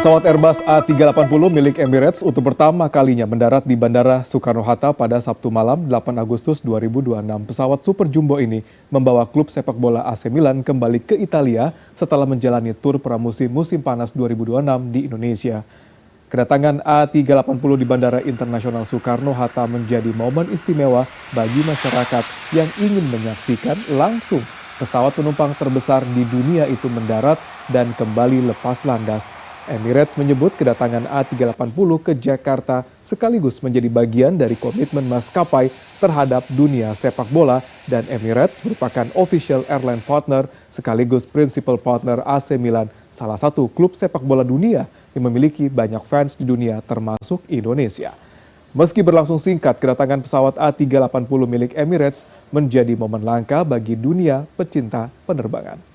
Pesawat Airbus A-380 milik Emirates untuk pertama kalinya mendarat di Bandara Soekarno-Hatta pada Sabtu malam 8 Agustus 2026. Pesawat superjumbo ini membawa klub sepak bola A-C Milan kembali ke Italia setelah menjalani tur pramusim musim panas 2026 di Indonesia. Kedatangan A-380 di Bandara Internasional Soekarno-Hatta menjadi momen istimewa bagi masyarakat yang ingin menyaksikan langsung pesawat penumpang terbesar di dunia itu mendarat dan kembali lepas landas. Emirates menyebut kedatangan A-380 ke Jakarta sekaligus menjadi bagian dari komitmen maskapai terhadap dunia sepak bola dan Emirates merupakan official airline partner sekaligus principal partner A-C Milan, salah satu klub sepak bola dunia yang memiliki banyak fans di dunia termasuk Indonesia. Meski berlangsung singkat, kedatangan pesawat A-380 milik Emirates menjadi momen langka bagi dunia pecinta penerbangan.